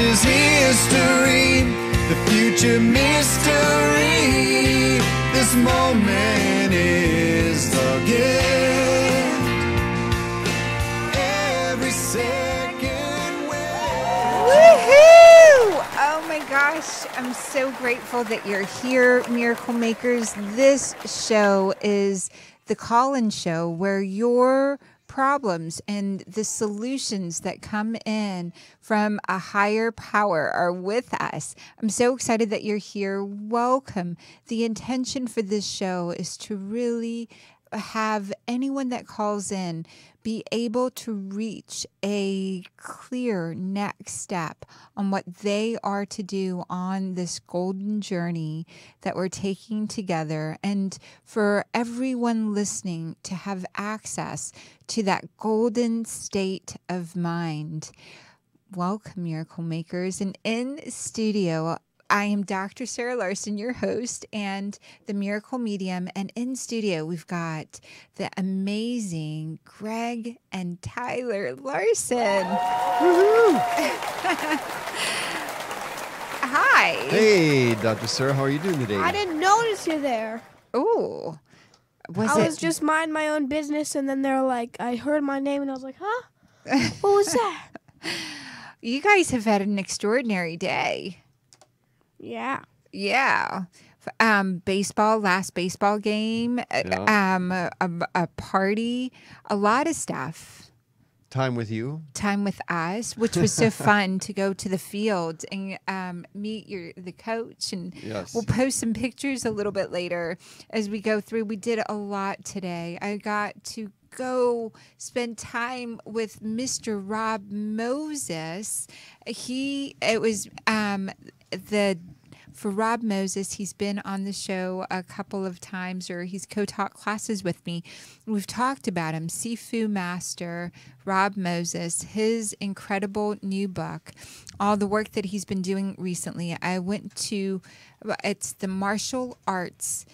is history, the future mystery. This moment is the gift. Every second Woohoo! Oh my gosh, I'm so grateful that you're here, Miracle Makers. This show is the call-in show where your problems and the solutions that come in from a higher power are with us. I'm so excited that you're here. Welcome. The intention for this show is to really have anyone that calls in be able to reach a clear next step on what they are to do on this golden journey that we're taking together, and for everyone listening to have access to that golden state of mind. Welcome, Miracle Makers. And in studio, I am Dr. Sarah Larsen, your host and the Miracle Medium. And in studio, we've got the amazing Greg and Tyler Larsen. Woohoo! Hi. Hey, Dr. Sarah, how are you doing today? I didn't notice you there. Ooh. I was just minding my own business, and then they're like, I heard my name, and I was like, huh? What was that? You guys have had an extraordinary day. Yeah. Yeah. Last baseball game, a party, a lot of stuff. Time with you. Time with us, which was so fun to go to the field and meet the coach. And Yes. we'll post some pictures a little bit later as we go through. We did a lot today. I got to go spend time with Mr. Rob Moses. For Rob Moses, he's been on the show a couple of times, or he's co-taught classes with me. We've talked about him, Sifu Master, Rob Moses, his incredible new book, all the work that he's been doing recently. It's the martial arts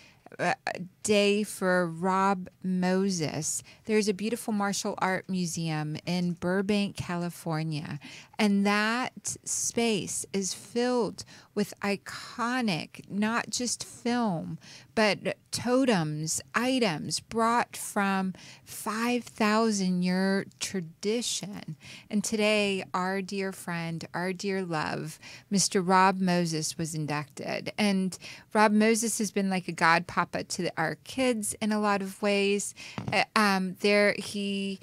day for Rob Moses. There's a beautiful martial art museum in Burbank, California, and that space is filled with iconic, not just film, but totems, items brought from 5,000-year tradition. And today, our dear friend, our dear love, Mr. Rob Moses was inducted. And Rob Moses has been like a god papa to our kids in a lot of ways. He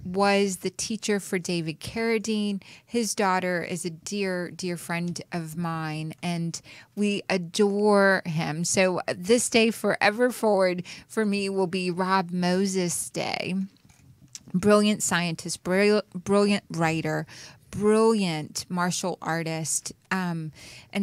was the teacher for David Carradine. His daughter is a dear, dear friend of mine, and we adore him. So this day forever forward for me will be Rob Moses Day. Brilliant scientist, brilliant writer, brilliant martial artist. And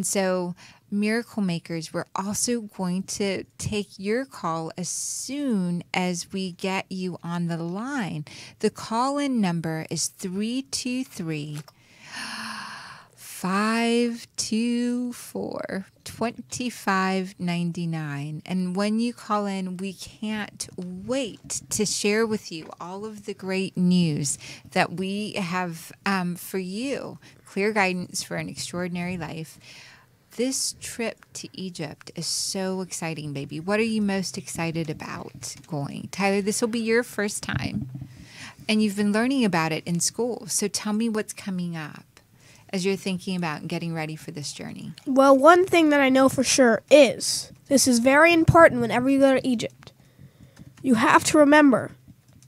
so Miracle Makers, we're also going to take your call as soon as we get you on the line. The call-in number is 323-524-2599. And when you call in, we can't wait to share with you all of the great news that we have for you. Clear guidance for an extraordinary life. This trip to Egypt is so exciting, baby. What are you most excited about going? Tyler, this will be your first time, and you've been learning about it in school. So tell me what's coming up as you're thinking about getting ready for this journey. Well, one thing that I know for sure is, this is very important whenever you go to Egypt. You have to remember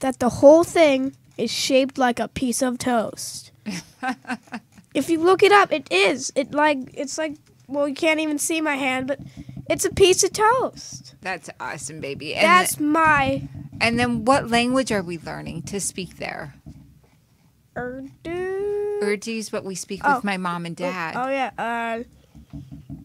that the whole thing is shaped like a piece of toast. If you look it up, it is. It's like, well, you can't even see my hand, but it's a piece of toast. That's awesome, baby. And And then what language are we learning to speak there? Urdu. Urdu is what we speak with my mom and dad. Oh yeah.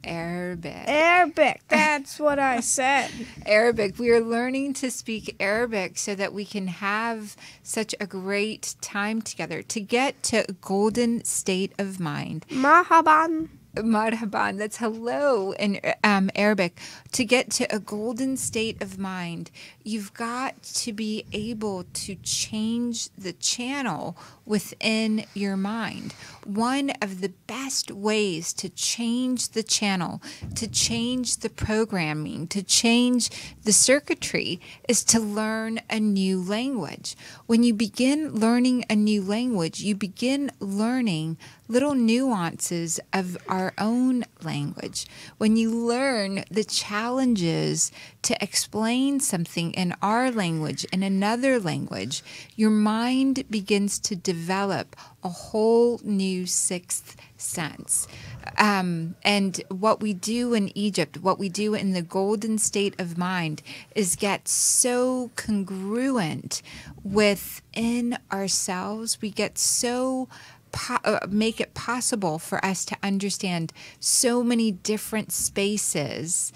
Arabic. Arabic. That's what I said. Arabic. We are learning to speak Arabic so that we can have such a great time together to get to a golden state of mind. Marhaban. Marhaban, that's hello in Arabic. To get to a golden state of mind, you've got to be able to change the channel within your mind. One of the best ways to change the channel, to change the programming, to change the circuitry is to learn a new language. When you begin learning a new language, you begin learning little nuances of our own language. When you learn the challenges to explain something in our language, in another language, your mind begins to develop a whole new sixth sense. And what we do in Egypt, what we do in the golden state of mind is get so congruent within ourselves. We get so make it possible for us to understand so many different spaces,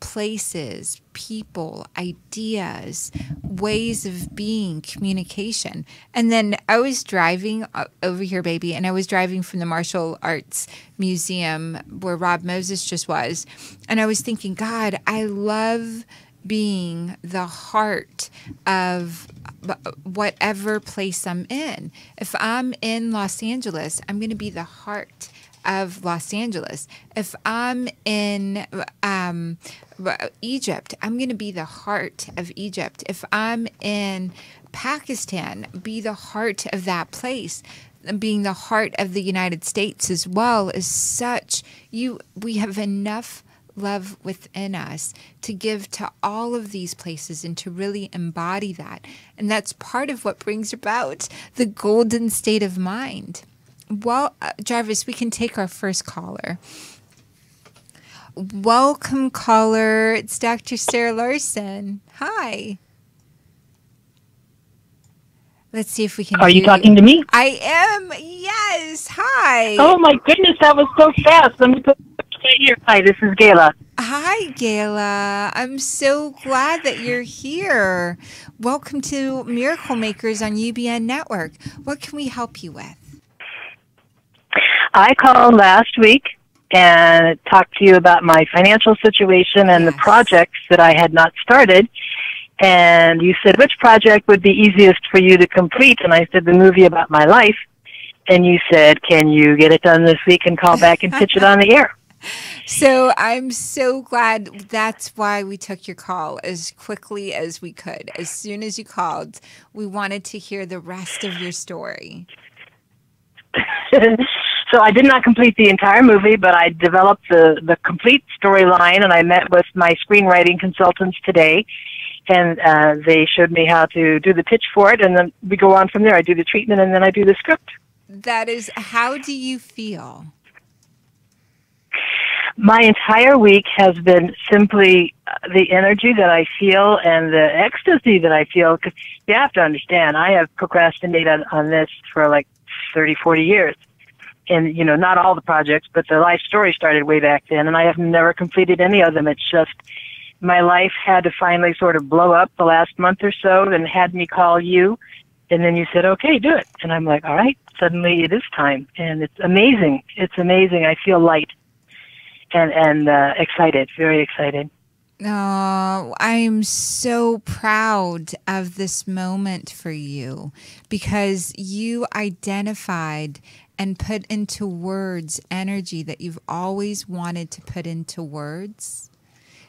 places, people, ideas, ways of being, communication. And then I was driving over here, baby, and I was driving from the Martial Arts Museum where Rob Moses just was. And I was thinking, God, I love being the heart of whatever place I'm in. If I'm in Los Angeles, I'm going to be the heart of Los Angeles. If I'm in Egypt, I'm going to be the heart of Egypt. If I'm in Pakistan, be the heart of that place. Being the heart of the United States as well is such, we have enough love within us to give to all of these places and to really embody that. And that's part of what brings about the golden state of mind. Well, Jarvis, we can take our first caller. Welcome, caller. It's Dr. Sarah Larsen. Hi. Let's see if we can. Are you talking to me? I am. Yes. Hi. Oh my goodness, that was so fast. Let me put right here. Hi, this is Gayla. Hi, Gayla. I'm so glad that you're here. Welcome to Miracle Makers on UBN Network. What can we help you with? I called last week and talked to you about my financial situation and the projects that I had not started. And you said, which project would be easiest for you to complete? And I said, the movie about my life. And you said, can you get it done this week and call back and pitch it on the air? So I'm so glad. That's why we took your call as quickly as we could. As soon as you called, we wanted to hear the rest of your story. So I did not complete the entire movie, but I developed the complete storyline, and I met with my screenwriting consultants today, and they showed me how to do the pitch for it, and then we go on from there. I do the treatment, and then I do the script. That is, how do you feel? My entire week has been simply the energy that I feel and the ecstasy that I feel, because you have to understand, I have procrastinated on this for like 30, 40 years. And, you know, not all the projects, but the life story started way back then, and I have never completed any of them. It's just my life had to finally sort of blow up the last month or so and had me call you, and then you said, okay, do it. And I'm like, all right, suddenly it is time. And it's amazing. It's amazing. I feel light and excited, very excited. Oh, I'm so proud of this moment for you because you identified and put into words energy that you've always wanted to put into words.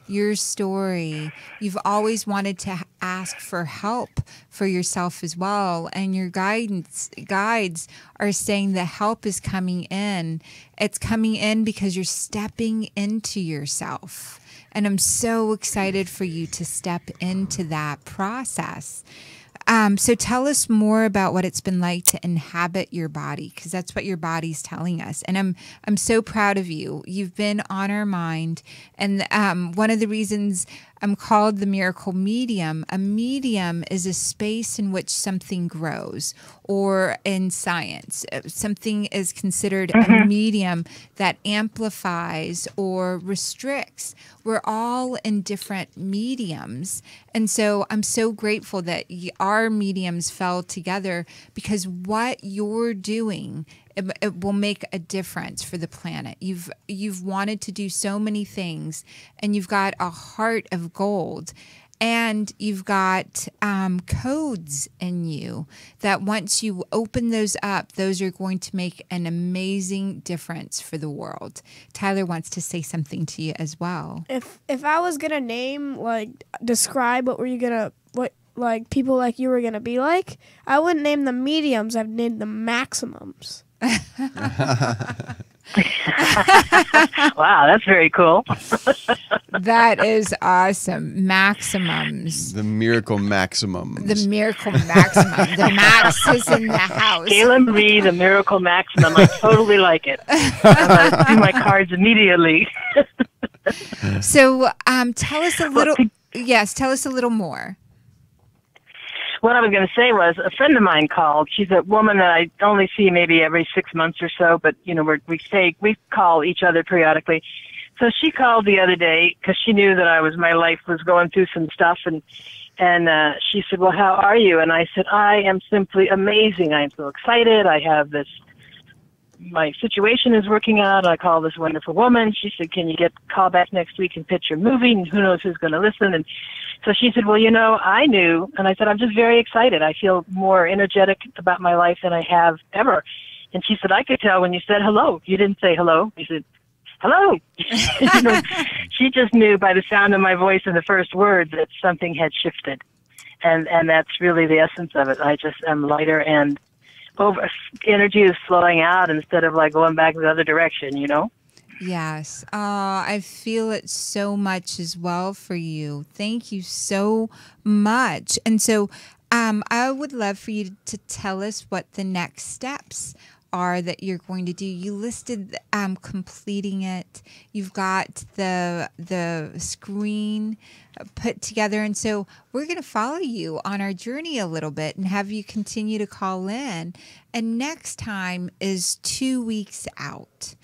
Your story, you've always wanted to ask for help for yourself as well. And your guides are saying the help is coming in. It's coming in because you're stepping into yourself. And I'm so excited for you to step into that process. So tell us more about what it's been like to inhabit your body, because that's what your body's telling us. And I'm so proud of you. You've been on our mind. And one of the reasons I'm called the miracle medium, a medium is a space in which something grows, or in science, something is considered a medium that amplifies or restricts. We're all in different mediums. And so I'm so grateful that our mediums fell together, because what you're doing it will make a difference for the planet. You've wanted to do so many things, and you've got a heart of gold. And you've got codes in you that once you open those up, those are going to make an amazing difference for the world. Tyler wants to say something to you as well. If I was gonna name, like, describe what like people like you were gonna be like, I wouldn't name them mediums. I'd name them maximums. Wow, that's very cool. That is awesome. Maximums. The miracle maximum. The miracle maximum. The max is in the house. Gayla Marie, the miracle maximum. I totally like it. I'm going to do my cards immediately. So tell us a little. Yes, tell us a little more. What I was going to say was a friend of mine called. She's a woman that I only see maybe every 6 months or so, but you know we call each other periodically. So she called the other day because she knew that my life was going through some stuff, and she said, "Well, how are you?" And I said, "I am simply amazing. I am so excited. I have this. My situation is working out. I call this wonderful woman." She said, "Can you call back next week and pitch your movie? And who knows who's going to listen?" And so she said, "Well, you know, I knew." And I said, "I'm just very excited. I feel more energetic about my life than I have ever." And she said, "I could tell when you said hello. You didn't say hello. You said, hello." You know, she just knew by the sound of my voice in the first word that something had shifted. And that's really the essence of it. I just am lighter, and energy is flowing out instead of like going back the other direction, you know? Yes. I feel it so much as well for you. Thank you so much. And so I would love for you to tell us what the next steps are that you're going to do. You listed completing it. You've got the screen put together. And so we're going to follow you on our journey a little bit and have you continue to call in. And next time is 2 weeks out.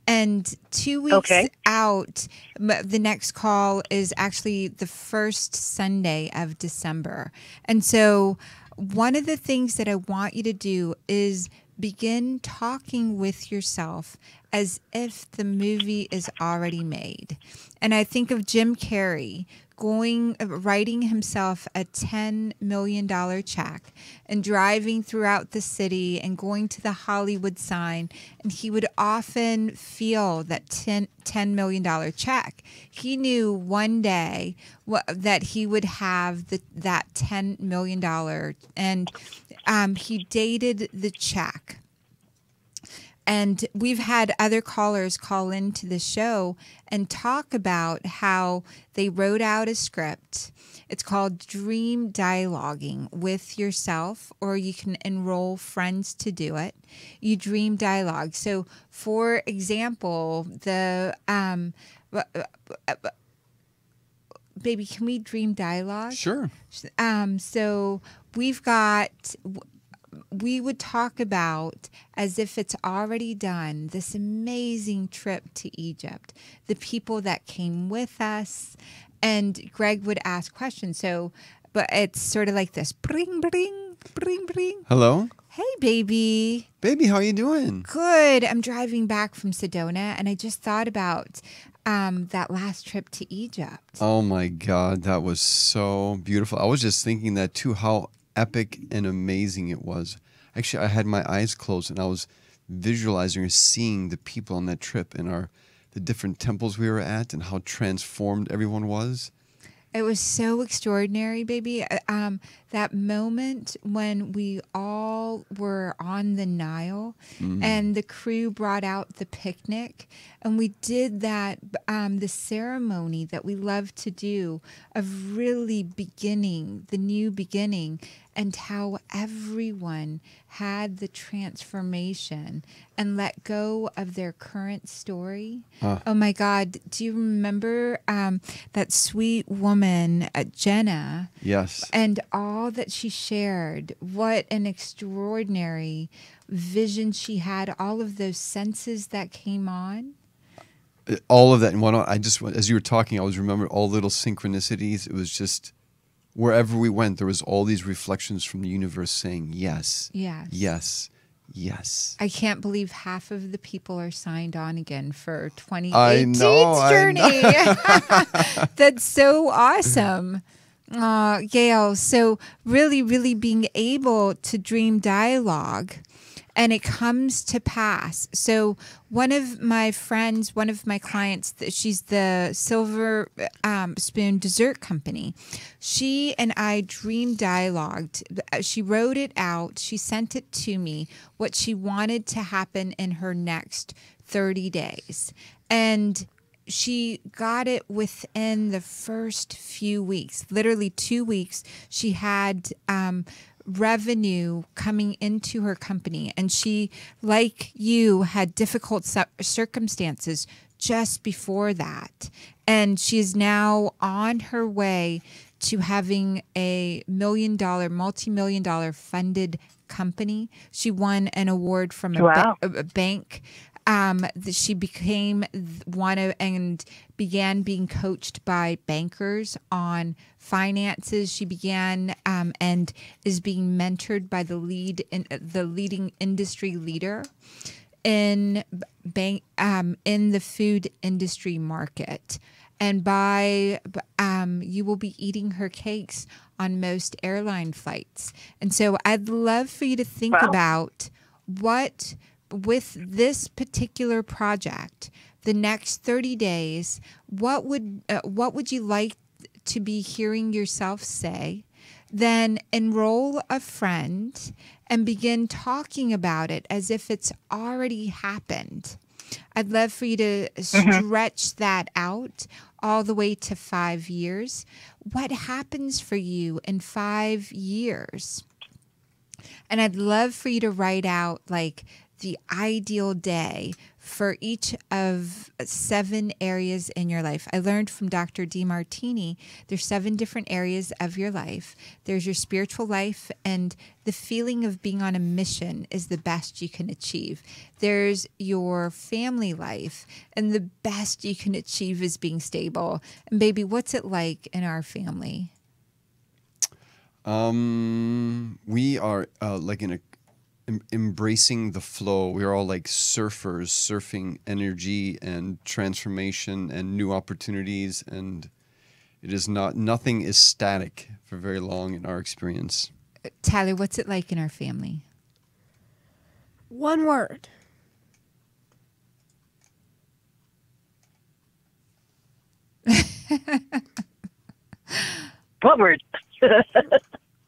And 2 weeks out, the next call is actually the first Sunday of December. And so one of the things that I want you to do is begin talking with yourself as if the movie is already made. And I think of Jim Carrey writing himself a $10 million check and driving throughout the city and going to the Hollywood sign. And he would often feel that $10 million check. He knew one day that he would have that $10 million. And he dated the check. And we've had other callers call into the show and talk about how they wrote out a script. It's called Dream Dialoguing with yourself, or you can enroll friends to do it. You dream dialogue. So, for example, baby, can we dream dialogue? Sure. So we would talk about, as if it's already done, this amazing trip to Egypt, the people that came with us, and Greg would ask questions. So, but it's sort of like this. Bring, bring, bring, bring. Hello? Hey, baby. Baby, how you doing? Good. I'm driving back from Sedona, and I just thought about that last trip to Egypt. Oh, my God. That was so beautiful. I was just thinking that, too, how epic and amazing it was. Actually, I had my eyes closed, and I was visualizing or seeing the people on that trip and the different temples we were at and how transformed everyone was. It was so extraordinary, baby. That moment when we all were on the Nile and the crew brought out the picnic, and we did that, the ceremony that we love to do of really beginning, the new beginning, and how everyone had the transformation and let go of their current story. Oh my God. Do you remember that sweet woman, Jenna? Yes. And all that she shared. What an extraordinary vision she had. All of those senses that came on. All of that. And I just, as you were talking, I was remembering all little synchronicities. It was just, wherever we went, there was all these reflections from the universe saying, yes, Yes. yes, Yes. I can't believe half of the people are signed on again for I 2018's know, journey. That's so awesome. Gail, so really, really being able to dream dialogue and it comes to pass. So one of my friends, one of my clients, she's the Silver Spoon Dessert Company. She and I dream dialogued. She wrote it out. She sent it to me, what she wanted to happen in her next 30 days. And she got it within the first few weeks, literally 2 weeks. She had revenue coming into her company. And she, like you, had difficult circumstances just before that. And she is now on her way to having a multi-million-dollar funded company. She won an award from a bank. She became one of and began being coached by bankers on finances. She began and is being mentored by the leading industry leader in the food industry market. And you will be eating her cakes on most airline flights. And so I'd love for you to think about what, with this particular project, the next 30 days, what would you like to be hearing yourself say? Then enroll a friend and begin talking about it as if it's already happened. I'd love for you to stretch that out all the way to 5 years. What happens for you in 5 years? And I'd love for you to write out like the ideal day for each of 7 areas in your life. I learned from Dr. DeMartini, there's 7 different areas of your life. There's your spiritual life, and the feeling of being on a mission is the best you can achieve. There's your family life, and the best you can achieve is being stable. And baby, what's it like in our family? We are like in a embracing the flow. We're all like surfers, surfing energy and transformation and new opportunities, and it is nothing is static for very long in our experience. Tyler, what's it like in our family? One word. What word?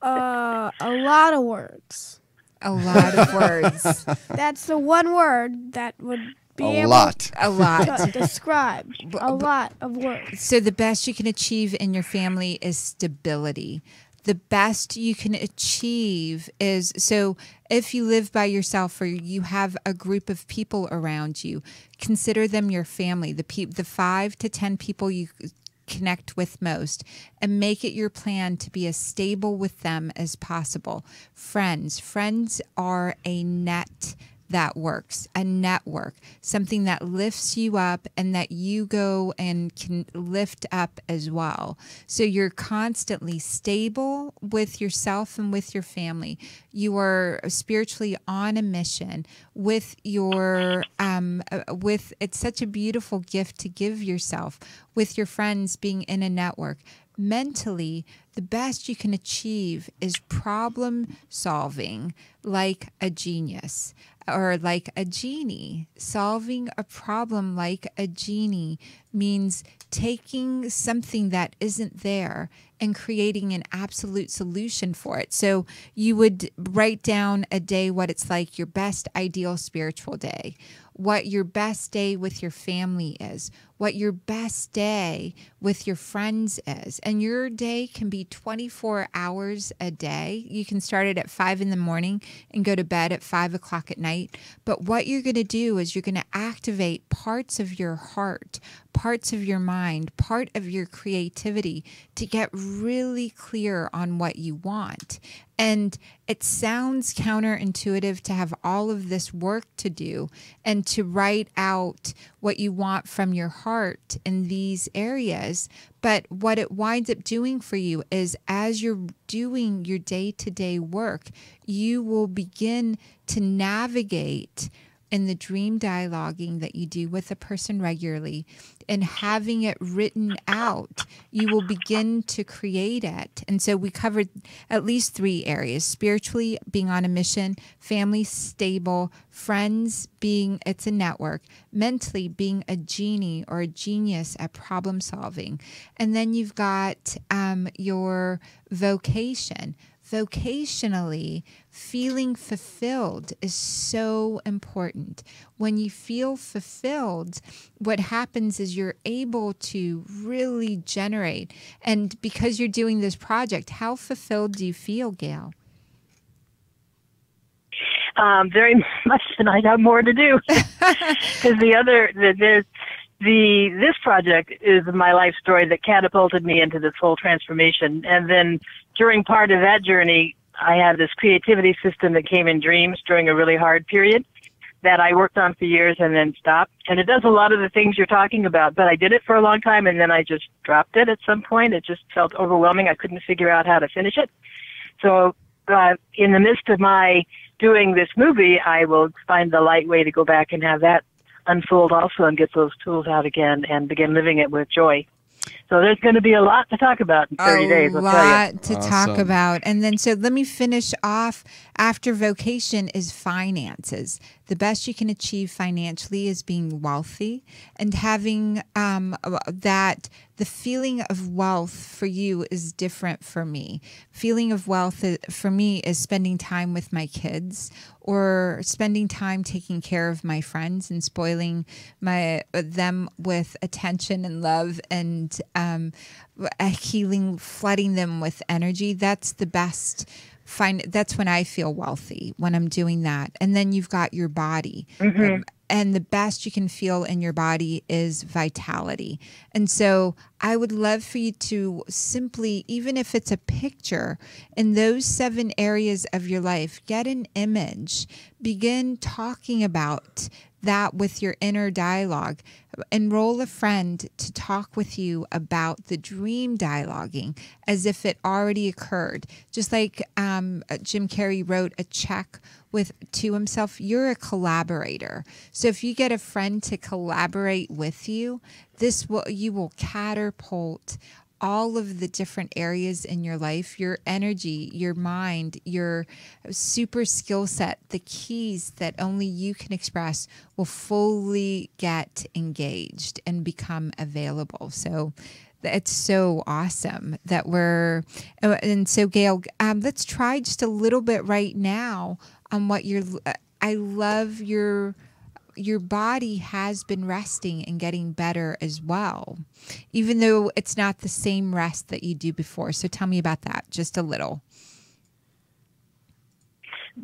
A lot of words. A lot of words. That's the one word that would be A able lot. to describe a lot of words. So the best you can achieve in your family is stability. The best you can achieve is, so if you live by yourself or you have a group of people around you, consider them your family, the 5 to 10 people you connect with most, and make it your plan to be as stable with them as possible. Friends are a net that works, a network, something that lifts you up and that you go and can lift up as well. So you're constantly stable with yourself and with your family. You are spiritually on a mission with your, it's such a beautiful gift to give yourself with your friends being in a network. Mentally, the best you can achieve is problem solving like a genius or like a genie. Solving a problem like a genie means taking something that isn't there and creating an absolute solution for it. So you would write down a day, what it's like, your best ideal spiritual day, what your best day with your family is, what your best day with your friends is. And your day can be 24 hours a day. You can start it at 5 in the morning and go to bed at 5 o'clock at night. But what you're going to do is you're going to activate parts of your heart, parts of your mind, part of your creativity to get really clear on what you want. And it sounds counterintuitive to have all of this work to do and to write out what you want from your heart in these areas. But what it winds up doing for you is as you're doing your day-to-day work, you will begin to navigate in the dream dialoguing that you do with a person regularly and having it written out, you will begin to create it. And so we covered at least 3 areas: spiritually, being on a mission; family, stable; friends, being it's a network; mentally, being a genie or a genius at problem solving. And then you've got your vocation. Vocationally, feeling fulfilled is so important. When you feel fulfilled, what happens is you're able to really generate. And because you're doing this project, how fulfilled do you feel, Gail? Very much, and I have more to do. Because this project is my life story that catapulted me into this whole transformation. And then during part of that journey, I had this creativity system that came in dreams during a really hard period that I worked on for years and then stopped. And it does a lot of the things you're talking about, but I did it for a long time and then I just dropped it at some point. It just felt overwhelming. I couldn't figure out how to finish it. So in the midst of my doing this movie, I will find the light way to go back and have that unfold also and get those tools out again and begin living it with joy. So there's going to be a lot to talk about in 30 days. I'll tell you. A lot to talk about. And then so let me finish off. After vocation is finances. The best you can achieve financially is being wealthy and having that the feeling of wealth for you is different for me. Feeling of wealth for me is spending time with my kids or spending time taking care of my friends and spoiling them with attention and love and healing, flooding them with energy. That's the best. That's when I feel wealthy, when I'm doing that. And then you've got your body. Mm-hmm. And the best you can feel in your body is vitality. And so I would love for you to simply, even if it's a picture, in those 7 areas of your life, get an image, begin talking about that with your inner dialogue. Enroll a friend to talk with you about the dream dialoguing as if it already occurred. Just like Jim Carrey wrote a check to himself, you're a collaborator. So if you get a friend to collaborate with you, you will catapult all of the different areas in your life, your energy, your mind, your super skill set, the keys that only you can express will fully get engaged and become available. So it's so awesome that and so Gail, let's try just a little bit right now on what I love your body has been resting and getting better as well, even though it's not the same rest that you do before. So tell me about that just a little.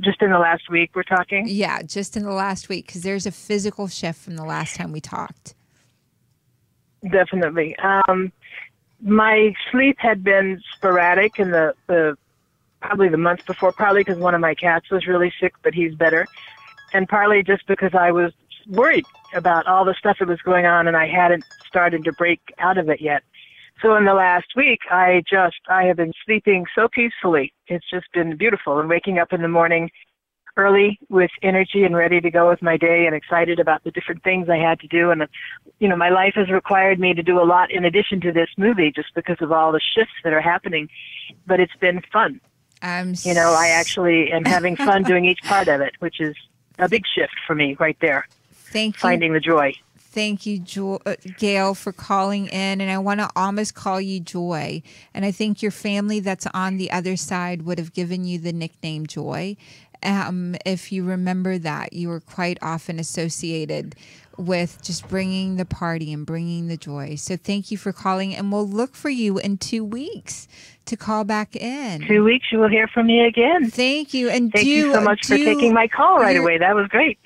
Just in the last week we're talking? Yeah, just in the last week, because there's a physical shift from the last time we talked. Definitely. My sleep had been sporadic in probably the month before, probably because one of my cats was really sick, but he's better. And partly just because I was worried about all the stuff that was going on and I hadn't started to break out of it yet. So in the last week, I have been sleeping so peacefully. It's just been beautiful, and waking up in the morning early with energy and ready to go with my day and excited about the different things I had to do. And, my life has required me to do a lot in addition to this movie just because of all the shifts that are happening. But it's been fun. I actually am having fun doing each part of it, which is a big shift for me right there. Thank you. Finding the joy. Thank you, Gail, for calling in. And I want to almost call you Joy. And I think your family that's on the other side would have given you the nickname Joy. If you remember that, you were quite often associated with just bringing the party and bringing the joy. So thank you for calling. And we'll look for you in 2 weeks to call back in. 2 weeks, you will hear from me again. Thank you. And Thank you so much for taking my call right away. That was great.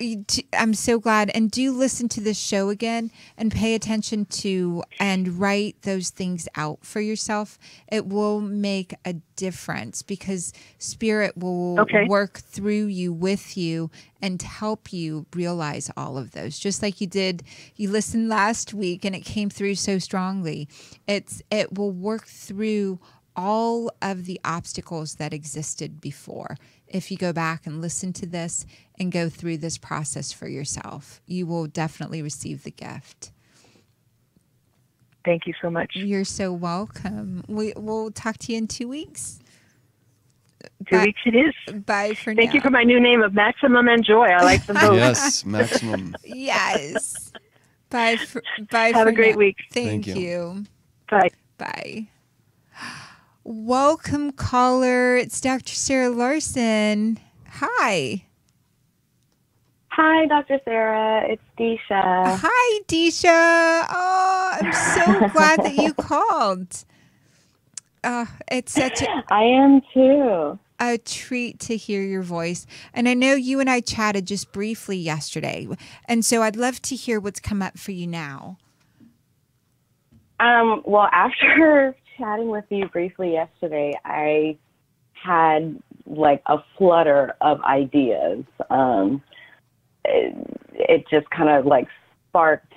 I'm so glad. And do listen to this show again and pay attention to and write those things out for yourself. It will make a difference because Spirit will work through you, with you, and help you realize all of those. Just like you did, you listened last week and it came through so strongly. It will work through all of the obstacles that existed before. If you go back and listen to this and go through this process for yourself, you will definitely receive the gift. Thank you so much. You're so welcome. We'll talk to you in 2 weeks. 2 weeks it is. Bye for now. Thank you for my new name of Maximum and Joy. I like them both. Yes, Maximum. Yes. Bye. Bye. Have a great week. Thank you. Bye. Bye. Welcome, caller. It's Dr. Sarah Larsen. Hi. Hi, Dr. Sarah. It's Disha. Hi, Disha. Oh, I'm so glad that you called. It's such I am too. A treat to hear your voice. And I know you and I chatted just briefly yesterday. And so I'd love to hear what's come up for you now. Well, after chatting with you briefly yesterday, I had like a flutter of ideas. It just kind of like sparked.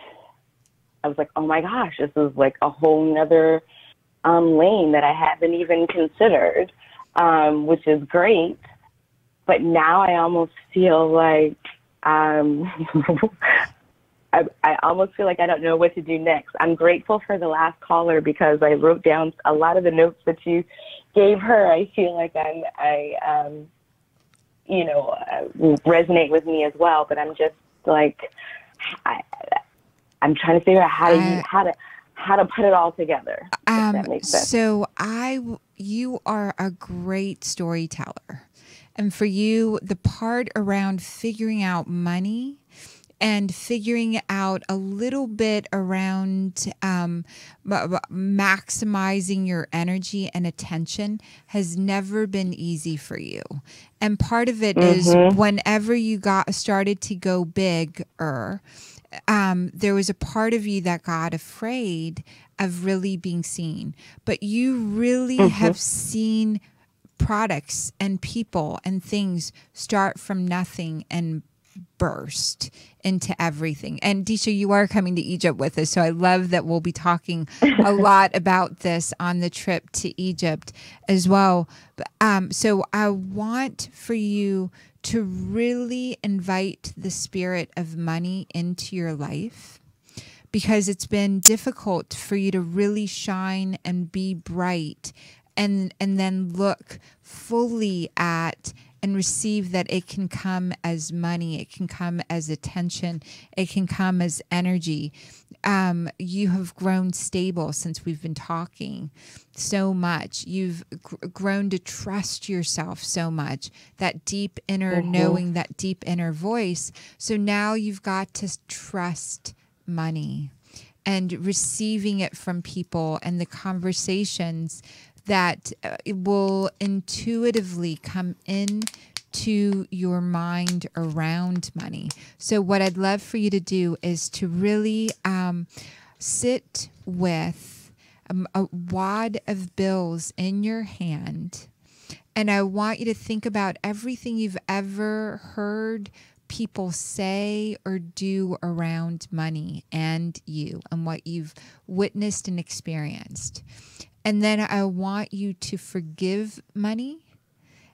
I was like, oh my gosh, this is like a whole nother lane that I haven't even considered, which is great. But now I almost feel like I almost feel like I don't know what to do next. I'm grateful for the last caller because I wrote down a lot of the notes that you gave her. I feel like resonate with me as well. But I'm just like, I'm trying to figure out how to put it all together. If that makes sense. So you are a great storyteller, and for you, the part around figuring out money and figuring out a little bit around maximizing your energy and attention has never been easy for you. And part of it is whenever you started to go bigger, there was a part of you that got afraid of really being seen. But you really have seen products and people and things start from nothing and burst into everything. And Disha, you are coming to Egypt with us, so I love that we'll be talking a lot about this on the trip to Egypt as well. So I want for you to really invite the spirit of money into your life, because it's been difficult for you to really shine and be bright and then look fully at and receive that it can come as money, it can come as attention, it can come as energy. You have grown stable since we've been talking so much. You've grown to trust yourself so much, that deep inner knowing, that deep inner voice. So now you've got to trust money and receiving it from people and the conversations that will intuitively come in to your mind around money. So what I'd love for you to do is to really sit with a wad of bills in your hand, and I want you to think about everything you've ever heard people say or do around money and you, and what you've witnessed and experienced. And then I want you to forgive money,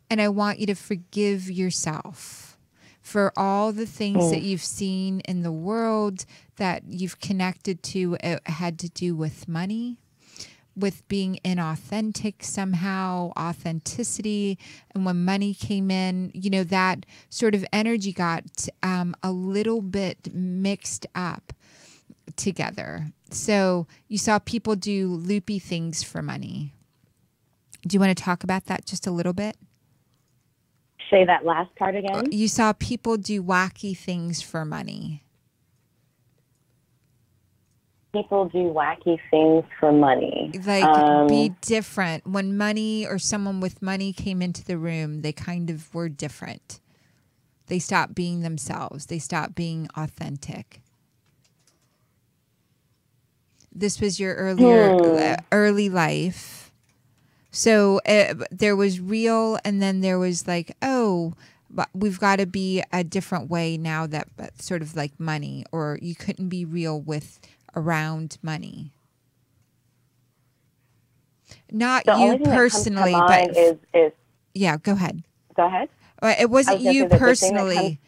and I want you to forgive yourself for all the things that you've seen in the world that you've connected to. It had to do with money, with being inauthentic somehow, authenticity. And when money came in, that sort of energy got a little bit mixed up together. So you saw people do loopy things for money. Do you want to talk about that just a little bit? Say that last part again. You saw people do wacky things for money. people do wacky things for money. Like, be different. When money or someone with money came into the room, they kind of were different. They stopped being themselves. They stopped being authentic. This was your early life. So there was real, and then there was like, oh, but we've got to be a different way now, that sort of like money, or you couldn't be real with around money. Not The you only thing personally, that comes to mind but is yeah, go ahead. go ahead. It wasn't you personally.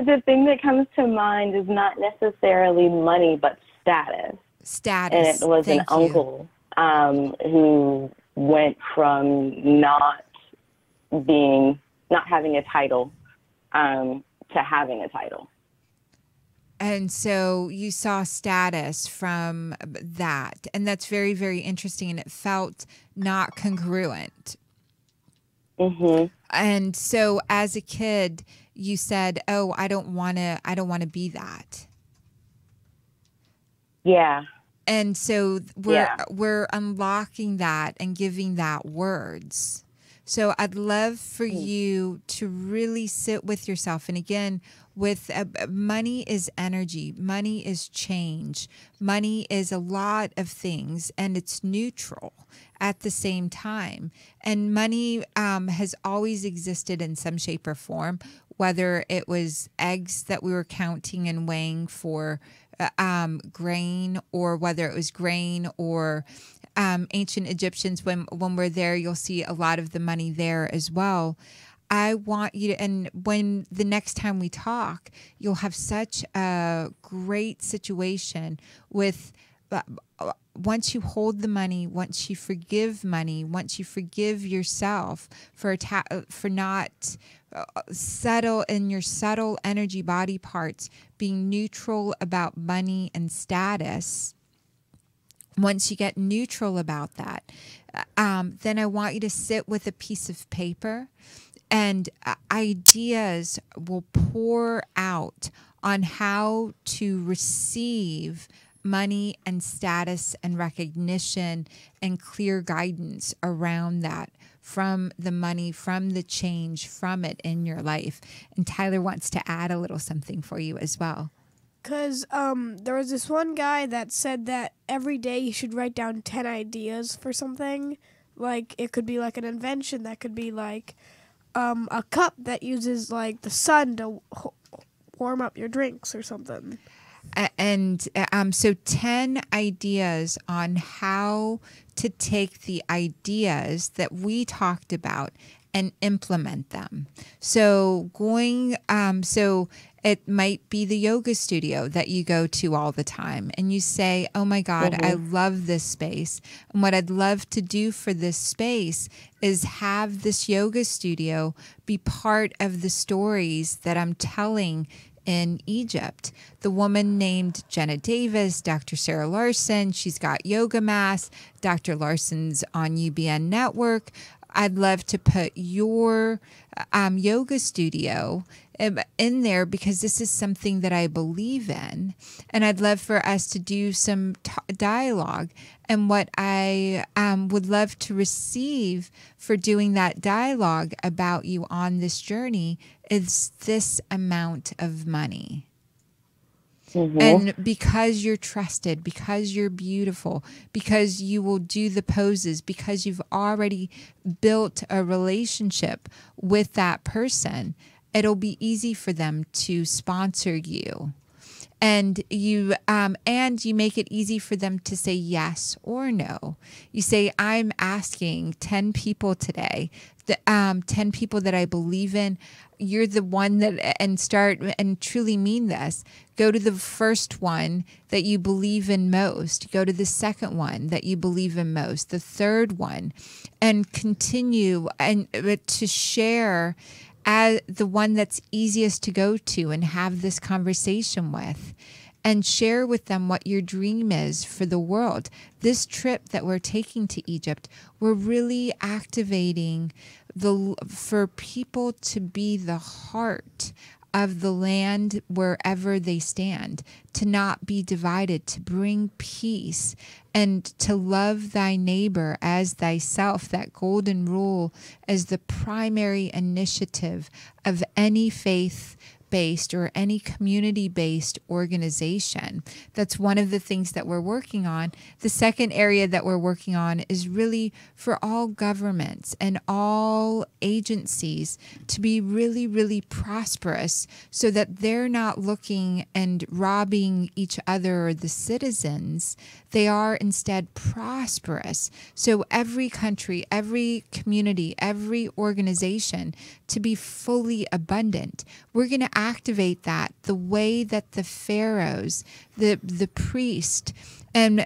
The thing that comes to mind is not necessarily money, but status. Status. And it was an uncle who went from not having a title to having a title. And so you saw status from that. And that's very, very interesting. And it felt not congruent. Mm-hmm. And so as a kid, you said, oh, I don't want to be that. Yeah. And so we're unlocking that and giving that words. So I'd love for you to really sit with yourself. And again, with money is energy. Money is change. Money is a lot of things, and it's neutral at the same time. And money has always existed in some shape or form, whether it was eggs that we were counting and weighing for grain, or whether it was grain or ancient Egyptians. When we're there, you'll see a lot of the money there as well. I want you to, and when the next time we talk, you'll have such a great situation with once you hold the money, once you forgive money, once you forgive yourself for not subtle in your subtle energy body parts, being neutral about money and status. Once you get neutral about that, then I want you to sit with a piece of paper, and ideas will pour out on how to receive money and status and recognition and clear guidance around that, from the money, from the change, from it in your life. And Tyler wants to add a little something for you as well. Because there was this one guy that said that every day you should write down 10 ideas for something. Like, it could be like an invention. That could be like a cup that uses like the sun to warm up your drinks or something. And so 10 ideas on how to take the ideas that we talked about and implement them. So so it might be the yoga studio that you go to all the time, and you say, oh my God, I love this space. And what I'd love to do for this space is have this yoga studio be part of the stories that I'm telling in Egypt. The woman named Jenna Davis, Dr. Sarah Larsen, she's got yoga mass. Dr. Larsen's on UBN Network. I'd love to put your yoga studio in there, because this is something that I believe in. And I'd love for us to do some dialogue. And what I would love to receive for doing that dialogue about you on this journey is this amount of money. And because you're trusted, because you're beautiful, because you will do the poses, because you've already built a relationship with that person, it'll be easy for them to sponsor you. And you make it easy for them to say yes or no. You say, I'm asking 10 people today, 10 people that I believe in. You're the one that, and truly mean this. Go to the first one that you believe in most. Go to the second one that you believe in most, the third one, and continue and to share as the one that's easiest to go to and have this conversation with, and share with them what your dream is for the world. This trip that we're taking to Egypt, we're really activating for people to be the heart of the land wherever they stand, to not be divided, to bring peace, and to love thy neighbor as thyself, that golden rule as the primary initiative of any faith-based or any community-based organization. That's one of the things that we're working on. The second area that we're working on is really for all governments and all agencies to be really, really prosperous, so that they're not looking and robbing each other or the citizens. They are instead prosperous. So every country, every community, every organization to be fully abundant. We're going to activate that the way that the pharaohs, the priest, and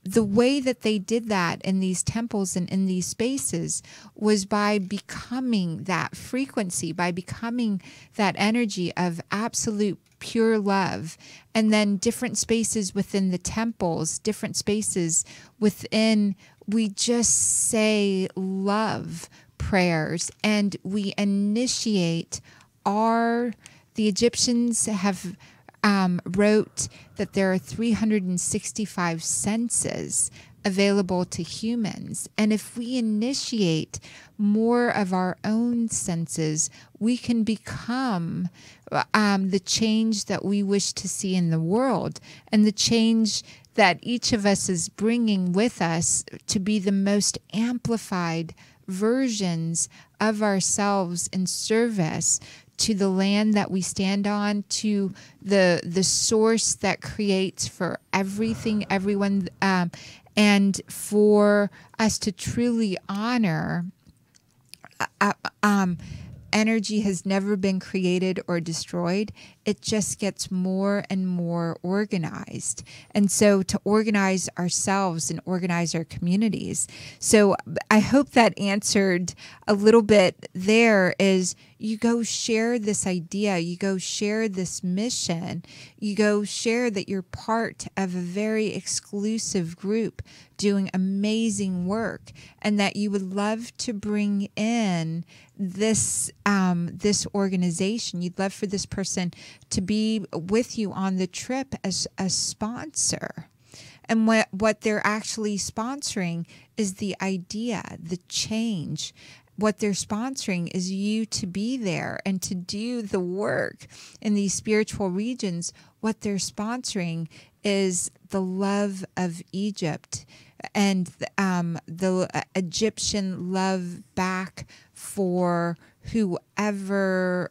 the way that they did that in these temples and in these spaces was by becoming that frequency, by becoming that energy of absolute pure love. And then different spaces within the temples, different spaces within, we just say love prayers, and we initiate the Egyptians have wrote that there are 365 senses available to humans. And if we initiate more of our own senses, we can become the change that we wish to see in the world, and the change that each of us is bringing with us to be the most amplified versions of ourselves in service to the land that we stand on, to the source that creates for everything, everyone, and for us to truly honor. Energy has never been created or destroyed. It just gets more and more organized. And so to organize ourselves and organize our communities. So I hope that answered a little bit there. Is you go share this idea, you go share this mission, you go share that you're part of a very exclusive group doing amazing work, and that you would love to bring in this organization. You'd love for this person to be with you on the trip as a sponsor. And what they're actually sponsoring is the idea, the change. What they're sponsoring is you to be there and to do the work in these spiritual regions. What they're sponsoring is the love of Egypt and the Egyptian love back for whoever,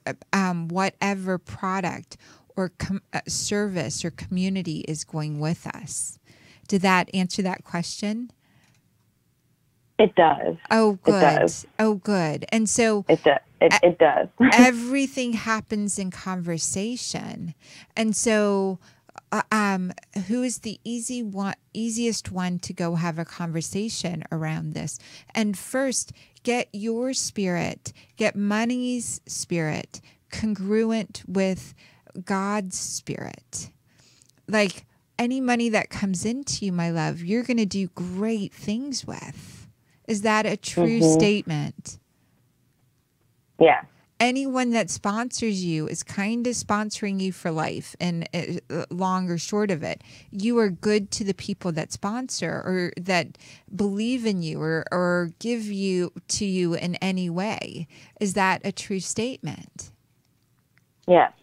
whatever product or service or community is going with us. Did that answer that question? It does. Oh, good. It does. Oh, good. And so it does. It does. Everything happens in conversation. And so who is the easiest one to go have a conversation around this? And first, get your spirit, get money's spirit congruent with God's spirit. Like any money that comes into you, my love, you're going to do great things with. Is that a true statement? Yeah. Anyone that sponsors you is kind of sponsoring you for life, and long or short of it, you are good to the people that sponsor or that believe in you or give you to you in any way. Is that a true statement? Yes.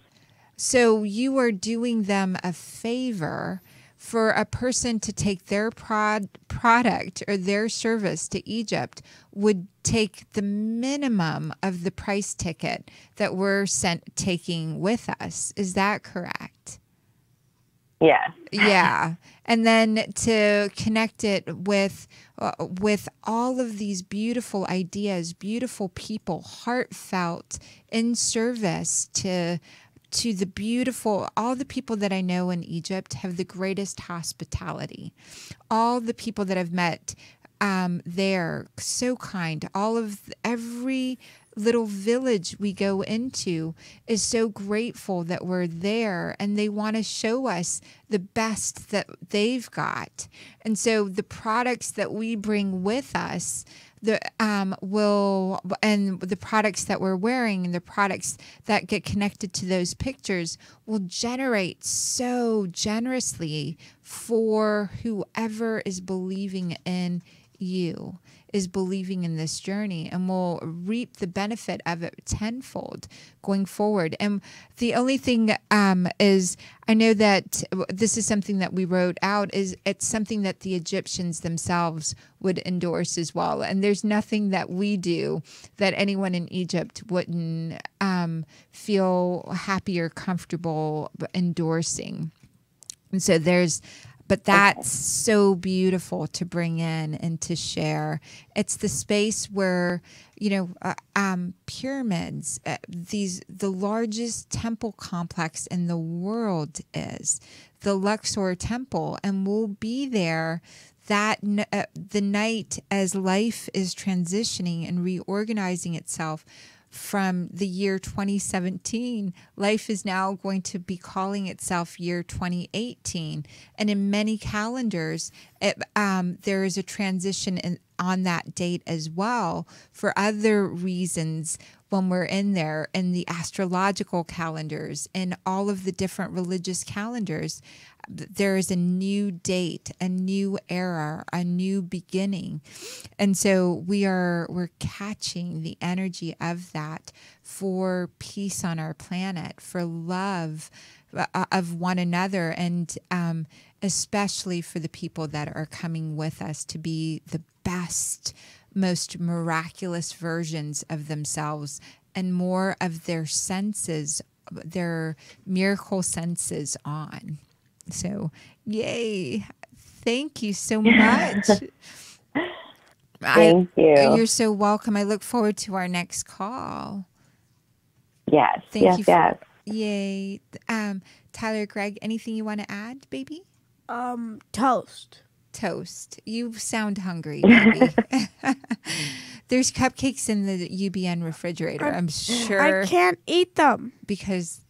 So you are doing them a favor. For a person to take their product or their service to Egypt would take the minimum of the price ticket that we're taking with us. Is that correct? Yeah. Yeah. And then to connect it with all of these beautiful ideas, beautiful people, heartfelt, in service to the beautiful, all the people that I know in Egypt have the greatest hospitality. All the people that I've met there, so kind. Every little village we go into is so grateful that we're there, and they want to show us the best that they've got. And so the products that we bring with us will, and the products that we're wearing and the products that get connected to those pictures will generate so generously for whoever is believing in you, is believing in this journey, and will reap the benefit of it tenfold going forward. And the only thing is, I know that this is something that we wrote out, is it's something that the Egyptians themselves would endorse as well. And there's nothing that we do that anyone in Egypt wouldn't feel happy or comfortable endorsing. And so but that's so beautiful to bring in and to share. It's the space where, pyramids, the largest temple complex in the world is the Luxor Temple, and we'll be there the night as life is transitioning and reorganizing itself. From the year 2017, life is now going to be calling itself year 2018. And in many calendars, there is a transition on that date as well for other reasons when we're in there, in the astrological calendars and all of the different religious calendars. There is a new date, a new era, a new beginning. And so we're catching the energy of that for peace on our planet, for love of one another, and especially for the people that are coming with us to be the best, most miraculous versions of themselves, and more of their senses, their miracle senses on. So, yay. Thank you so much. Thank you. You're so welcome. I look forward to our next call. Yes, Thank you. yes. Yay. Tyler, Greg, anything you want to add, baby? Toast. Toast. You sound hungry, baby. There's cupcakes in the UBN refrigerator, I'm sure. I can't eat them. Because...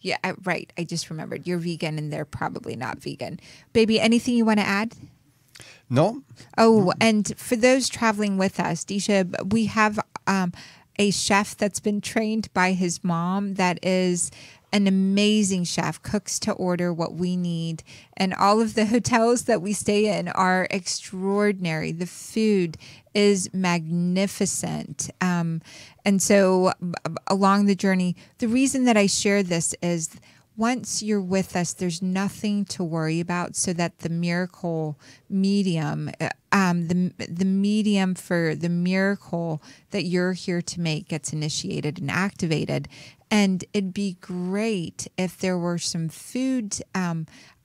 yeah, right. I just remembered. You're vegan and they're probably not vegan. Baby, anything you want to add? No. Oh, and for those traveling with us, Disha, we have a chef that's been trained by his mom that is an amazing chef, cooks to order what we need. And all of the hotels that we stay in are extraordinary. The food is magnificent. And so along the journey, the reason that I share this is once you're with us, there's nothing to worry about, so that the miracle medium, the medium for the miracle that you're here to make gets initiated and activated. And it'd be great if there were some food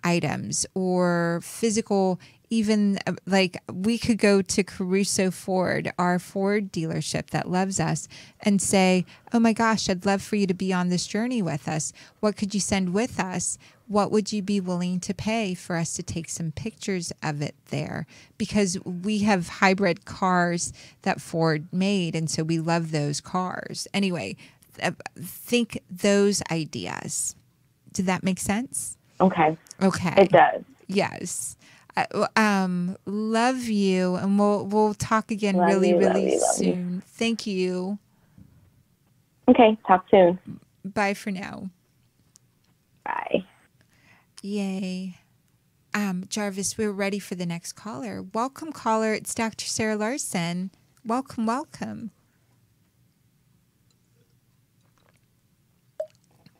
items or physical, even like we could go to Caruso Ford, our Ford dealership that loves us, and say, oh my gosh, I'd love for you to be on this journey with us. What could you send with us? What would you be willing to pay for us to take some pictures of it there? Because we have hybrid cars that Ford made, and so we love those cars. Anyway, think those ideas. Did that make sense? Okay. Okay. It does. Yes. Love you, and we'll talk again Love really you. soon. Thank you. Okay. Talk soon. Bye for now. Bye. Yay. Jarvis, we're ready for the next caller. Welcome, caller. It's Dr. Sarah Larsen. Welcome.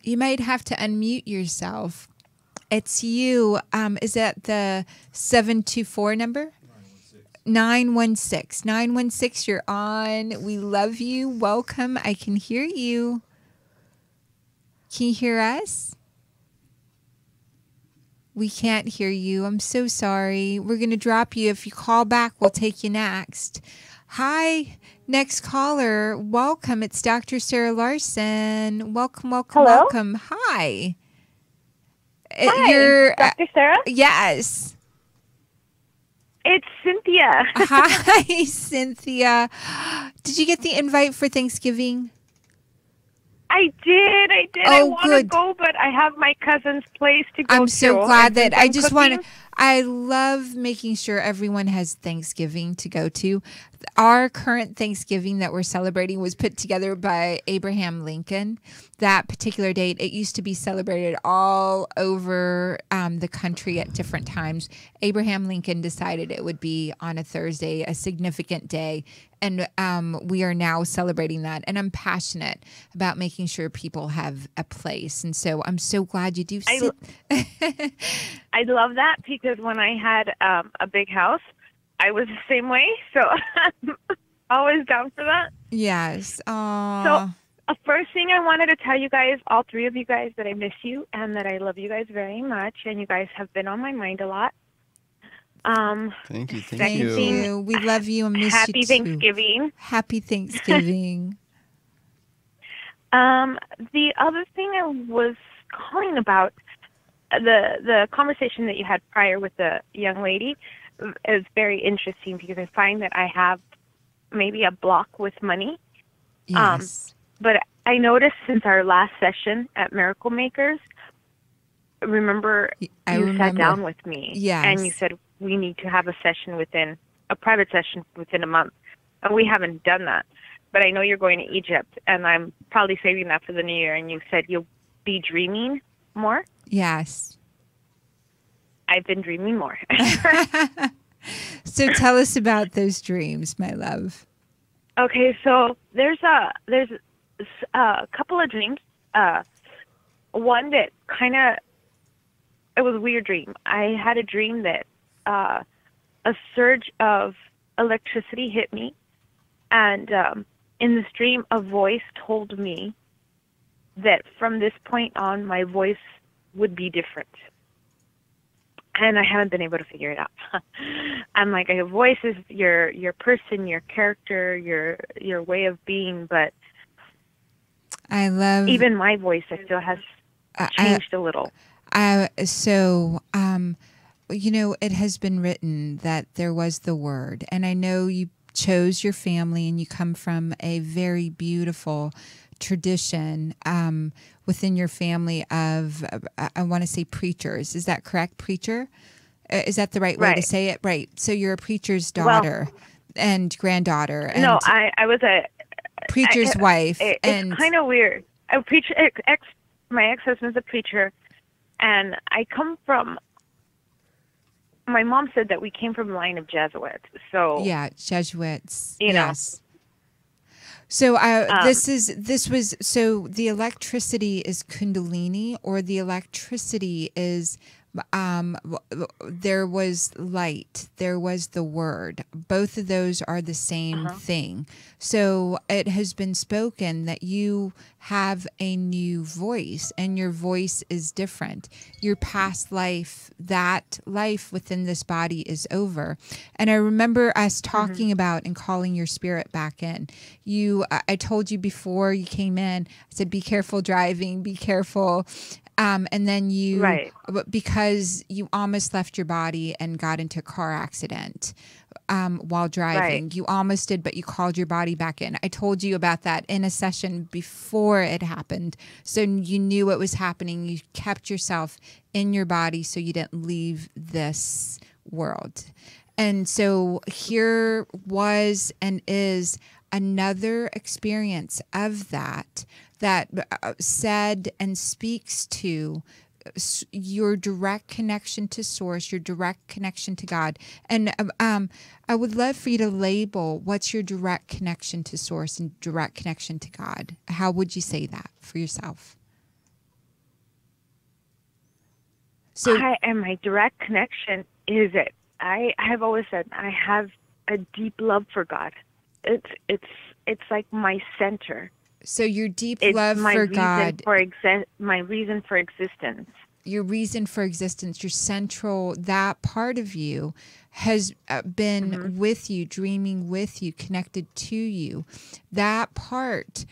You might have to unmute yourself. It's you. Is that the 724 number? 916. 916, you're on. We love you. Welcome. I can hear you. Can you hear us? We can't hear you. I'm so sorry. We're going to drop you. If you call back, we'll take you next. Hi, next caller. Welcome. It's Dr. Sarah Larsen. Welcome. Hello? Welcome. Hi. Hi, You're, Dr. Sarah? yes. It's Cynthia. Hi, Cynthia. Did you get the invite for Thanksgiving? I did. Oh, I want to good. go, but I have my cousin's place to go to. I'm so glad and that since I I'm just want to. cooking- I love making sure everyone has Thanksgiving to go to. Our current Thanksgiving that we're celebrating was put together by Abraham Lincoln. That particular date, it used to be celebrated all over the country at different times. Abraham Lincoln decided it would be on a Thursday, a significant day. And we are now celebrating that. And I'm passionate about making sure people have a place. And so I'm so glad you do. I love that because when I had a big house, I was the same way. So I'm always down for that. Yes. So first thing I wanted to tell you guys, all three of you guys, that I miss you and that I love you guys very much. And you guys have been on my mind a lot. Thank you. Thank you. We love you and miss you too. Happy Thanksgiving. Happy Thanksgiving. The other thing I was calling about, the conversation that you had prior with the young lady is very interesting because I find that I have maybe a block with money. Yes. But I noticed since our last session at Miracle Makers, remember you sat down with me Yes. and you said we need to have a private session within a month. And we haven't done that. But I know you're going to Egypt, and I'm probably saving that for the new year. And you said you'll be dreaming more? Yes. I've been dreaming more. So tell us about those dreams, my love. Okay, so there's a couple of dreams. One that it was a weird dream. I had a dream that a surge of electricity hit me, and in this dream, a voice told me that from this point on, my voice would be different. And I haven't been able to figure it out. I'm like, your voice is your person, your character, your way of being, but I love even my voice, I feel, has changed a little. It has been written that there was the word, and I know you chose your family and you come from a very beautiful tradition within your family of, I want to say preachers. Is that correct? Preacher? Is that the right way to say it? Right. So you're a preacher's daughter and granddaughter. And no, I was a preacher's wife. It's kind of weird. My ex-husband's a preacher, and I come from, my mom said that we came from a line of Jesuits. So yeah, Jesuits. Yes. So so the electricity is Kundalini, or the electricity is there was light, there was the word. Both of those are the same thing. So it has been spoken that you have a new voice, and your voice is different. Your past life, that life within this body is over. And I remember us talking about and calling your spirit back in. I told you before you came in, I said, be careful driving, be careful. And then because you almost left your body and got into a car accident while driving. You almost did, but you called your body back in. I told you about that in a session before it happened. So you knew what was happening. You kept yourself in your body so you didn't leave this world. And so here was and is another experience of that said and speaks to your direct connection to source, your direct connection to God. And I would love for you to label what's your direct connection to source and direct connection to God. How would you say that for yourself? So, and my direct connection is it. I have always said I have a deep love for God. It's like my center. So your deep love for God. My reason for existence. Your reason for existence, your central, that part of you has been with you, dreaming with you, connected to you. That part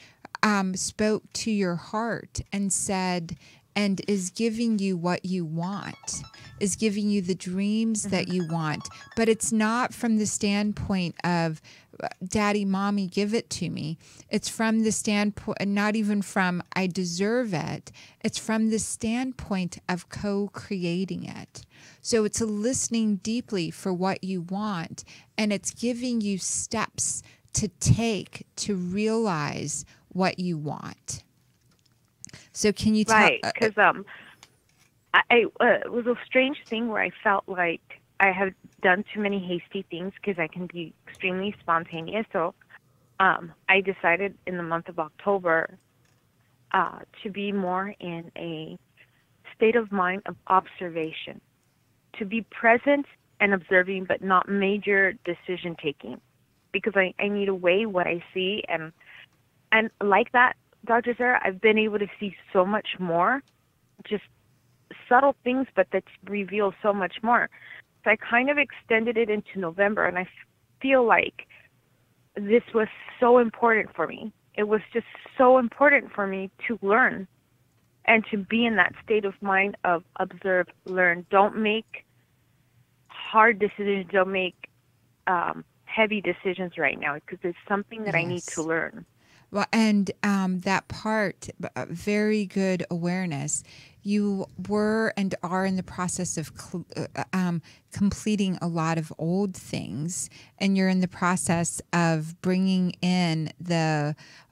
spoke to your heart and said, and is giving you what you want, is giving you the dreams that you want. But it's not from the standpoint of, Daddy, Mommy, give it to me. It's from the standpoint, not even from, I deserve it. It's from the standpoint of co-creating it. So it's listening deeply for what you want, and it's giving you steps to take to realize what you want. So can you tell? Right, because it was a strange thing where I felt like I have done too many hasty things because I can be extremely spontaneous. So I decided in the month of October to be more in a state of mind of observation, to be present and observing, but not major decision taking, because I need to weigh what I see. And like that, Dr. Sarah, I've been able to see so much more, just subtle things, but that reveal so much more. So I kind of extended it into November, and I feel like this was so important for me. It was just so important for me to learn and to be in that state of mind of observe, learn. Don't make hard decisions. Don't make heavy decisions right now, because it's something that I need to learn. Well, and that part, very good awareness. You were and are in the process of completing a lot of old things, and you're in the process of bringing in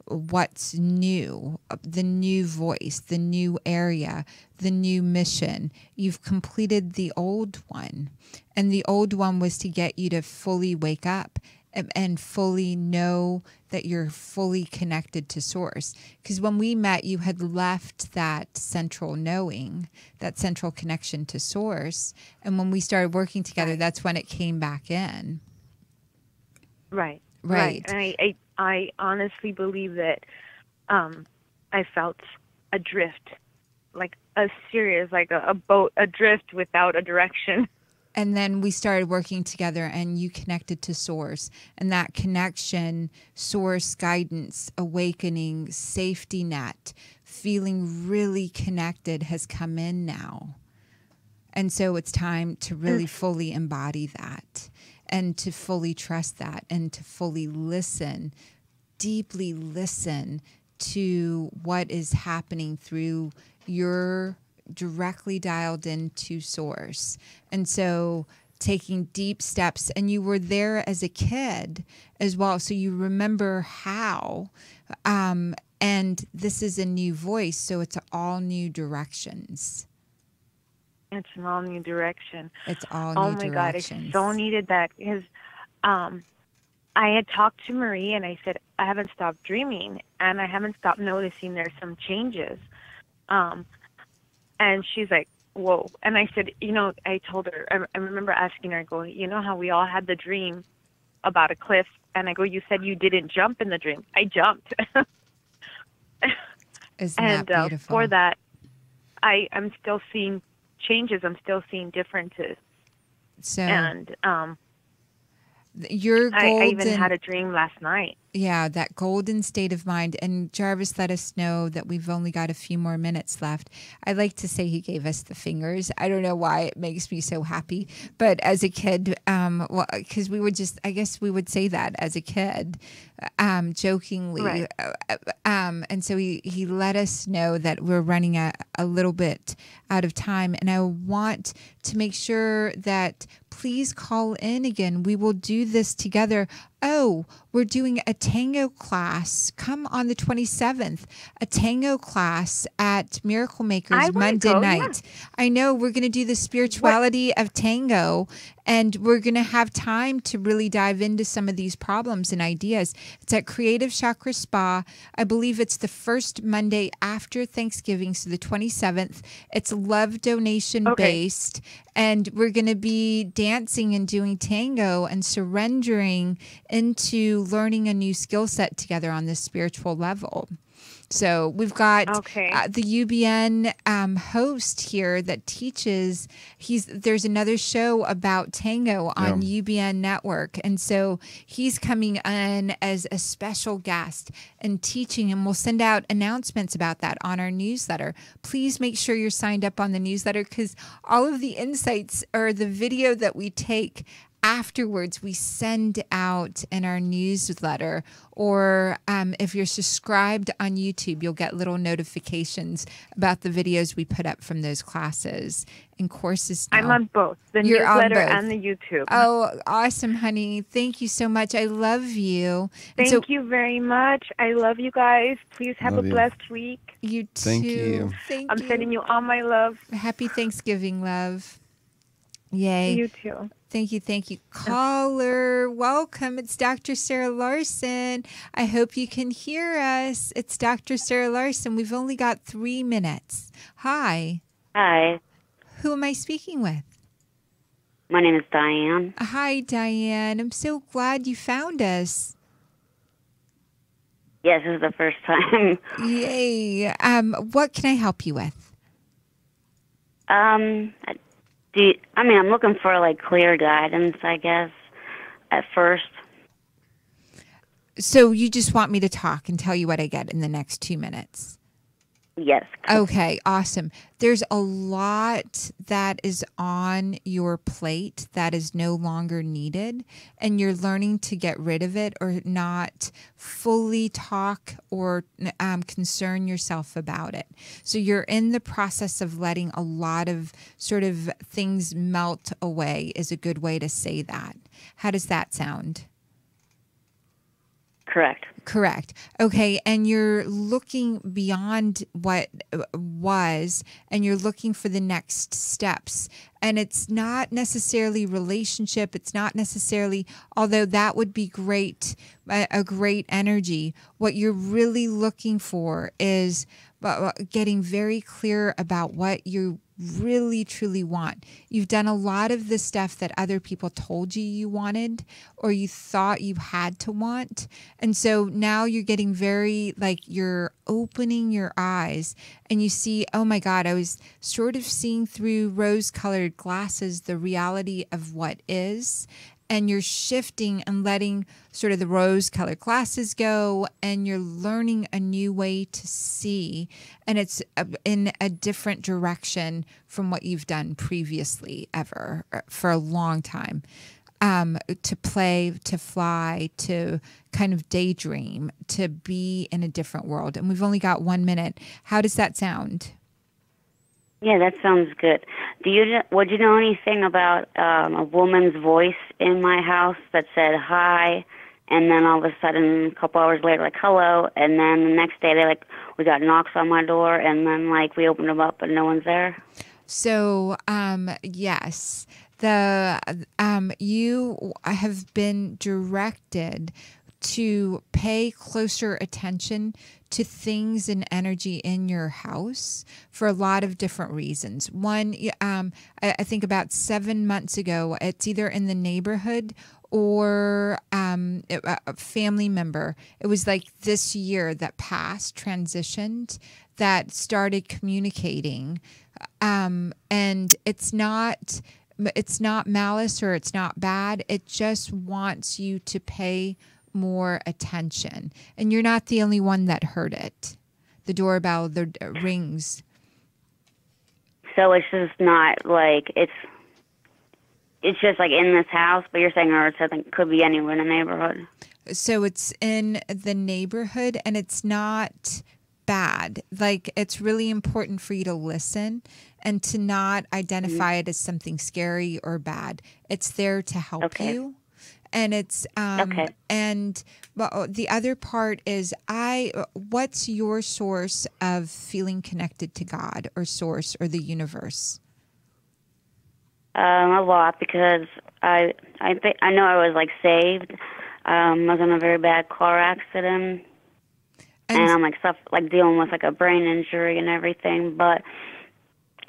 what's new, the new voice, the new area, the new mission. You've completed the old one, and the old one was to get you to fully wake up and fully know that you're fully connected to Source. Because when we met, you had left that central knowing, that central connection to Source. And when we started working together, that's when it came back in. Right. Right. And I honestly believe that I felt adrift, like a boat adrift without a direction. And then we started working together, and you connected to Source. And that connection, Source, guidance, awakening, safety net, feeling really connected has come in now. And so it's time to really fully embody that, and to fully trust that, and to fully listen, deeply listen to what is happening through your directly dialed into Source. And so taking deep steps, and you were there as a kid as well, so you remember how, and this is a new voice, so it's all new directions. It's an all new direction. It's all new directions. Oh my God, I so needed that, because I had talked to Marie, and I said, I haven't stopped dreaming, and I haven't stopped noticing there's some changes. And she's like, whoa. And I said, I told her, I remember asking her, going, you know how we all had the dream about a cliff? And I go, you said you didn't jump in the dream. I jumped. Isn't that beautiful? For that, I'm still seeing changes. I'm still seeing differences. So, and your golden, I even had a dream last night. Yeah, that golden state of mind. And Jarvis let us know that we've only got a few more minutes left. I like to say he gave us the fingers. I don't know why it makes me so happy. But as a kid, because we would I guess we would say that as a kid, jokingly. Right. And so he let us know that we're running a little bit out of time. And I want to make sure that please call in again. We will do this together. Oh, we're doing a tango class. Come on the 27th, a tango class at Miracle Makers Monday night. Yeah. I know we're going to do the spirituality of tango, and we're going to have time to really dive into some of these problems and ideas. It's at Creative Chakra Spa. I believe it's the first Monday after Thanksgiving, so the 27th. It's love donation based, and we're going to be dancing and doing tango and surrendering into learning a new skill set together on this spiritual level. So we've got Okay. the UBN host here that teaches. There's another show about tango on UBN Network, and so he's coming in as a special guest and teaching, and we'll send out announcements about that on our newsletter. Please make sure you're signed up on the newsletter, because all of the insights or the video that we take afterwards we send out in our newsletter, or if you're subscribed on YouTube, you'll get little notifications about the videos we put up from those classes and courses now. I'm on both, the You're on newsletter both. and the YouTube. Oh, awesome, honey. Thank you so much. I love you. And Thank you very much. I love you guys. Please have Love a you. blessed week. You too. Thank you. Thank I'm you. sending you all my love. Happy Thanksgiving, love. Yay. You too. Thank you. Thank you. Caller, welcome. It's Dr. Sarah Larsen. I hope you can hear us. It's Dr. Sarah Larsen. We've only got 3 minutes. Hi. Hi, Who am I speaking with? my name is Diane. Hi, Diane. I'm so glad you found us. Yes, this is the first time. Yay. What can I help you with? I'm looking for like clear guidance, I guess, at first. So you just want me to talk and tell you what I get in the next 2 minutes? Yes. Okay, awesome. There's a lot that is on your plate that is no longer needed, and you're learning to get rid of it or not fully talk or concern yourself about it. So you're in the process of letting a lot of sort of things melt away is a good way to say that. How does that sound? Correct. Correct. Okay. And you're looking beyond what was, and you're looking for the next steps. And it's not necessarily relationship. It's not necessarily, although that would be great, a great energy. What you're really looking for is getting very clear about what you really truly want. You've done a lot of the stuff that other people told you wanted, or you thought you had to want. And so now you're getting very, like, you're opening your eyes and you see, oh my God, I was sort of seeing through rose-colored glasses the reality of what is. And you're shifting and letting sort of the rose-colored glasses go, and you're learning a new way to see, and it's in a different direction from what you've done previously ever for a long time. To play, to fly, to kind of daydream, to be in a different world. And we've only got 1 minute. How does that sound? Yeah, that sounds good. Would you know anything about a woman's voice in my house that said hi, and then all of a sudden, a couple hours later, like hello, and then the next day we got knocks on my door, and then we opened them up and no one's there? So yes, you have been directed to pay closer attention to things and energy in your house for a lot of different reasons. One, I think about 7 months ago, it's either in the neighborhood or a family member. It was like this year that passed, transitioned, that started communicating. And it's not malice or it's not bad. It just wants you to pay more attention. And you're not the only one that heard it. The doorbell, the rings. So it's just not like it's just like in this house, but you're saying or something could be anywhere in the neighborhood. So it's in the neighborhood, and it's not bad. Like, it's really important for you to listen and to not identify it as something scary or bad. It's there to help you. And it's Okay. And the other part is what's your source of feeling connected to God or source or the universe? A lot, because I know I was saved. I was in a very bad car accident, and I'm dealing with a brain injury and everything. But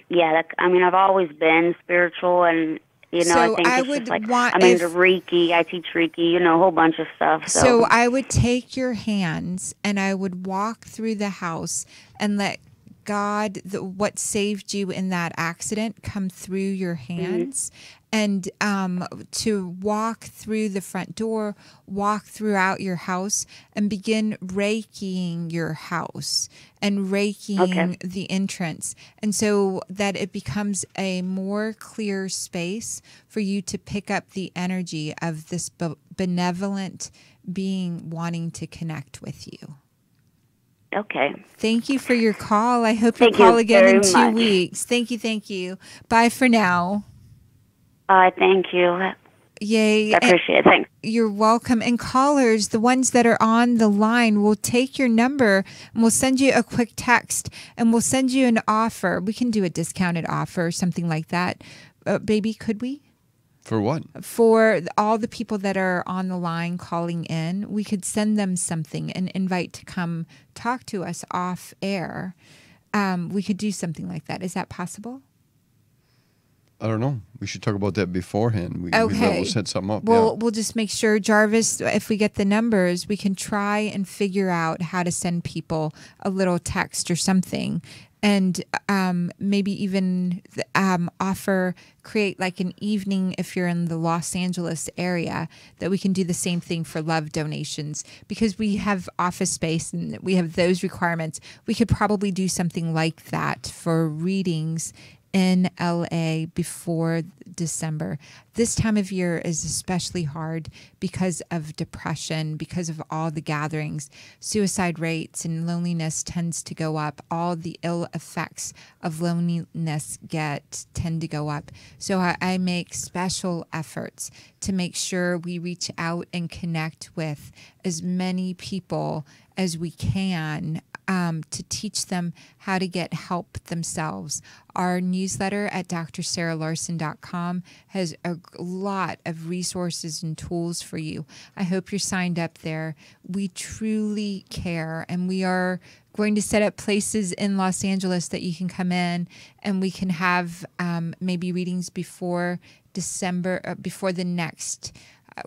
yeah, I've always been spiritual, and You know, So I think I it's would just like, want I'm into Reiki. I teach Reiki, you know, a whole bunch of stuff. So I would take your hands and I would walk through the house and let God, what saved you in that accident, come through your hands. And to walk through the front door, walk throughout your house, and begin Reikiing your house and Reikiing the entrance. And so that it becomes a more clear space for you to pick up the energy of this benevolent being wanting to connect with you. Okay. Thank you for your call. I hope Thank you call you again in very 2 much. weeks. Thank you. Thank you. Bye for now. Thank you. Yay. I appreciate it. Thanks. You're welcome. And callers, the ones that are on the line, we'll take your number and we'll send you a quick text and we'll send you an offer. We can do a discounted offer or something like that. Baby, could we? For what? For all the people that are on the line calling in, we could send them something, an invite to come talk to us off air. We could do something like that. Is that possible? I don't know. We should talk about that beforehand. We'll set something up. We'll just make sure, Jarvis, if we get the numbers, we can try and figure out how to send people a little text or something. And maybe even create like an evening if you're in the Los Angeles area that we can do the same thing for love donations. Because we have office space and we have those requirements, we could probably do something like that for readings in LA before December. This time of year is especially hard because of depression, because of all the gatherings. Suicide rates and loneliness tends to go up. All the ill effects of loneliness tend to go up. So I make special efforts to make sure we reach out and connect with as many people as we can to teach them how to get help themselves. Our newsletter at drsarahlarsen.com has a lot of resources and tools for you. I hope you're signed up there. We truly care, and we are going to set up places in Los Angeles that you can come in and we can have maybe readings before December, before the next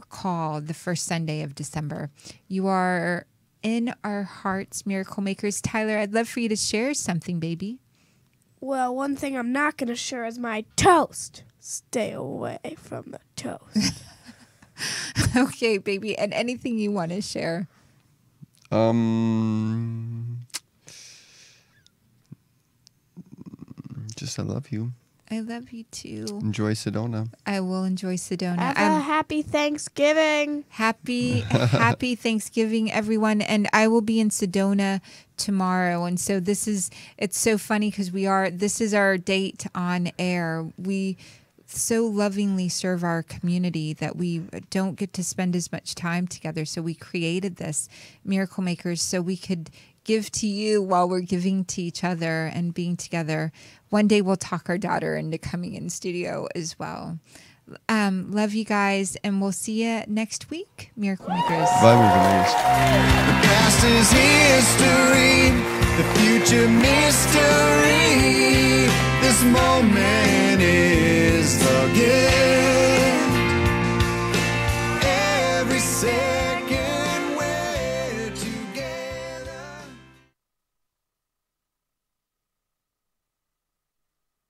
call, the first Sunday of December. You are in our hearts, miracle makers. Tyler, I'd love for you to share something, baby. Well, one thing I'm not going to share is my toast. Stay away from the toast. Okay, baby. And anything you want to share? Just I love you. I love you too. Enjoy Sedona. I will enjoy Sedona. Have a happy Thanksgiving. Happy Thanksgiving, everyone. And I will be in Sedona tomorrow. And so it's so funny because this is our date on air. We so lovingly serve our community that we don't get to spend as much time together. So we created this Miracle Makers so we could give to you while we're giving to each other and being together. One day we'll talk our daughter into coming in studio as well. Love you guys, and we'll see you next week, Miracle Makers. Bye, Miracle Makers. The past is history, the future mystery. This moment is the gift.